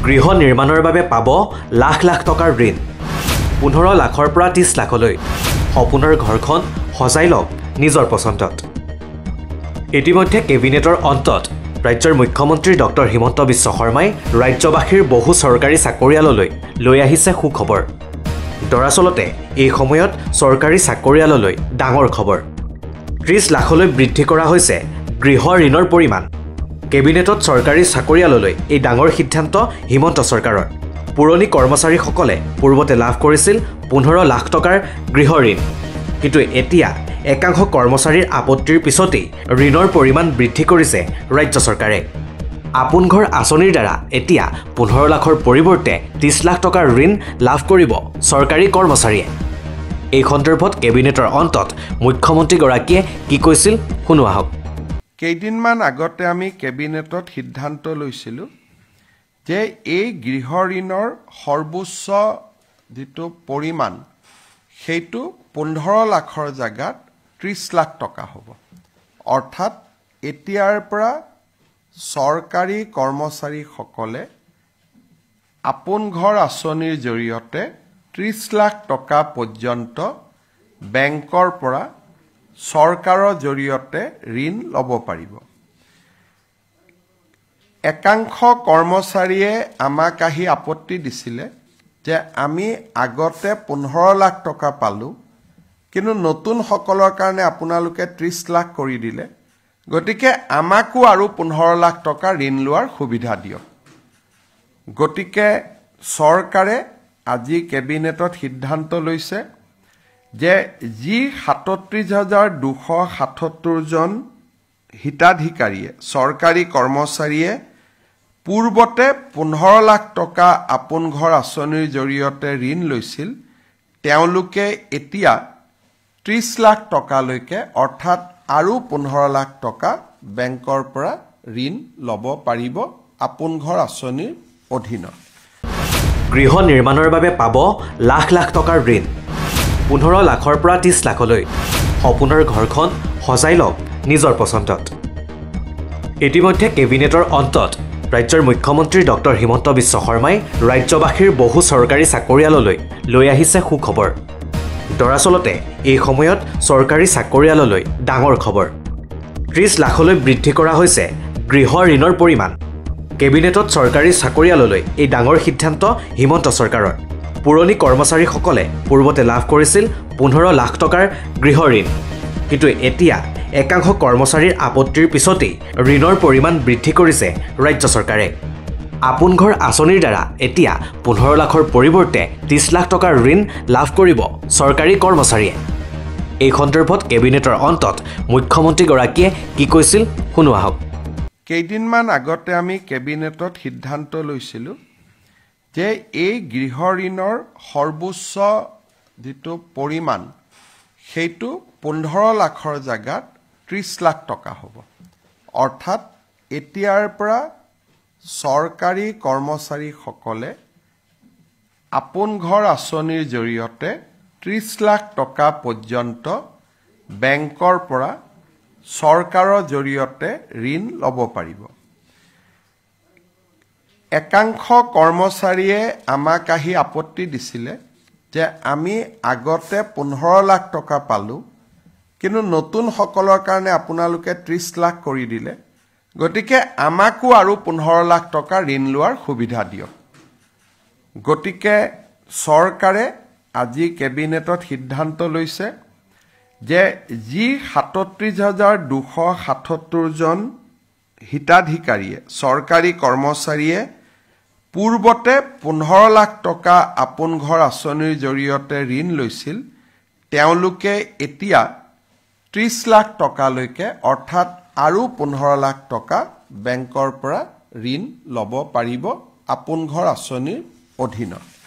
গৃহ নিৰ্মাণৰ বাবে পাব লাখ লাখ টকাৰ ঋণ 15 লাখৰ পৰা 30 লাখলৈ সপোনৰ ঘৰখন সজাই লওক নিজৰ পছন্দত ইতিমধ্যে কেবিনেটৰ অন্তত ৰাজ্যৰ মুখ্যমন্ত্ৰী ডক্টৰ হিমন্ত বিশ্ব শৰ্মাই ৰাজ্যবাসীৰ বহু চৰকাৰী চাকৰিয়াললৈ লৈ আহিছে সুখবৰ দৰাচলতে এই সময়ত চৰকাৰী চাকৰিয়াললৈ ডাঙৰ খবৰ 30 লাখলৈ বৃদ্ধি কৰা হৈছে গৃহ ঋণৰ পৰিমাণ কেবিনেটত চৰকাৰী চাকৰিয়াললৈ এই ডাঙৰ সিদ্ধান্ত হিমন্ত চৰকাৰৰ পুৰণি কৰ্মচাৰীসকলে পূৰ্বতে লাভ কৰিছিল 15 লাখ টকাৰ গৃহ ঋণ কিন্তু এতিয়া একাংশ কৰ্মচাৰীৰ আপত্তিৰ পিছতেই ঋণৰ পৰিমাণ বৃদ্ধি কৰিছে ৰাজ্য চৰকাৰে আপোন ঘৰ আঁচনিৰ দ্বাৰা এতিয়া 15 লাখৰ পৰিৱৰ্তে 30 লাখ টকাৰ ঋণ লাভ কৰিব চৰকাৰী কৰ্মচাৰীয়ে এই সন্দৰ্ভত কেবিনেটৰ অন্তত মুখ্যমন্ত্ৰীগৰাকীয়ে কি কৈছিল শুনো আহক কেইদিনমান আগতে আমি কেবিনেটত সিদ্ধান্ত লৈছিলোঁ যে এই গৃহ ঋণৰ সৰ্বোচ্চ যেটো পৰিমাণ সেইটো 15 লাখৰ জাগাত 30 লাখ টকা হ'ব অৰ্থাৎ এতিয়াৰ পৰা চৰকাৰী কৰ্মচাৰীসকলে আপোন ঘৰ আঁচনিৰ জৰিয়তে 30 লাখ টকা পৰ্যন্ত বেংকৰ পৰা চৰকাৰৰ জৰিয়তে ঋণ ল'ব পাৰিব একাংশ কৰ্মচাৰীয়ে আমাক আহি আপত্তি দিছিলে যে আমি আগতে 15 লাখ টকা পালো কিন্তু নতুন সকলৰ কাৰণে আপোনালোকে 30 লাখ কৰি দিলে গতিকে আমাকো আৰু 15 লাখ টকা ঋণ লোৱাৰ সুবিধা দিয়ক গতিকে চৰকাৰে আজি কেবিনেটত সিদ্ধান্ত লৈছে যে যি ৩৭,২৭৭ জন হিতাধিকাৰীয়ে চৰকাৰী কৰ্মচাৰীয়ে পূৰ্বতে 15 লাখ টকা আপোন ঘৰ আঁচনিৰ জৰিয়তে ঋণ লৈছিল তেওঁলোকে এতিয়া 30 লাখ টকালৈকে অৰ্থাৎ আৰু 15 লাখ টকা বেংকৰ পৰা ঋণ ল'ব পাৰিব আপোন ঘৰ আঁচনিৰ অধীনত গৃহ নিৰ্মাণৰ বাবে পাব লাখ লাখ টকাৰ ঋণ 15 লাখৰ পৰা 30 লাখলৈ সপোনৰ ঘৰখন সজাই লওক নিজৰ পছন্দত ইতিমধ্যে কেবিনেটৰ অন্তত ৰাজ্যৰ মুখ্যমন্ত্ৰী ডক্টৰ হিমন্ত বিশ্ব শৰ্মাই ৰাজ্যবাসীৰ বহু চৰকাৰী চাকৰিয়াললৈ লৈ আহিছে সুখবৰ দৰাচলতে এই সময়ত চৰকাৰী চাকৰিয়াললৈ ডাঙৰ খবৰ 30 লাখলৈ বৃদ্ধি কৰা হৈছে গৃহ ঋণৰ পৰিমাণ কেবিনেটত চৰকাৰী চাকৰিয়াললৈ এই ডাঙৰ সিদ্ধান্ত হিমন্ত চৰকাৰৰ পুৰণি কৰ্মচাৰীসকলে পূৰ্বতে লাভ কৰিছিল 15 লাখ টকাৰ গৃহ ঋণ কিন্তু এতিয়া একাংশ কৰ্মচাৰীৰ আপত্তিৰ পিছতেই ঋণৰ পৰিমাণ বৃদ্ধি কৰিছে ৰাজ্য চৰকাৰে আপোন ঘৰ আঁচনিৰ দ্বাৰা এতিয়া 15 লাখৰ পৰিৱৰ্তে 30 লাখ টকাৰ ঋণ লাভ কৰিব চৰকাৰী কৰ্মচাৰীয়ে এই সন্দৰ্ভত কেবিনেটৰ অন্তত মুখ্যমন্ত্ৰীগৰাকীয়ে কি কৈছিল শুনো আহক কেইদিনমান আগতে আমি কেবিনেটত সিদ্ধান্ত লৈছিলোঁ যে এই গৃহ ঋণৰ সৰ্বোচ্চ যেটো পৰিমাণ সেইটো 15 লাখৰ জাগাত 30 লাখ টকা হ'ব অৰ্থাৎ এতিয়াৰ পৰা চৰকাৰী কৰ্মচাৰীসকলে আপোন ঘৰ আঁচনিৰ জৰিয়তে 30 লাখ টকা পৰ্যন্ত বেংকৰ পৰা চৰকাৰৰ জৰিয়তে ঋণ ল'ব পাৰিব একাংশ কৰ্মচাৰীয়ে আমাক আহি আপত্তি দিছিলে যে আমি আগতে 15 লাখ টকা পালো কিন্তু নতুন সকলৰ কাৰণে আপোনালোকে 30 লাখ কৰি দিলে গতিকে আমাকো আৰু 15 লাখ টকা ঋণ লোৱাৰ সুবিধা দিয়ক গতিকে চৰকাৰে আজি কেবিনেটত সিদ্ধান্ত লৈছে যে যি ৩৭,২৭৭ জন হিতাধিকাৰীয়ে চৰকাৰী কৰ্মচাৰীয়ে পূৰ্বতে 15 লাখ টকা আপোন ঘৰ আঁচনিৰ জৰিয়তে ঋণ লৈছিল তেওঁলোকে এতিয়া 30 লাখ টকালৈকে অৰ্থাৎ আৰু 15 লাখ টকা বেংকৰ পৰা ঋণ ল'ব পাৰিব আপোন ঘৰ আঁচনিৰ অধীনত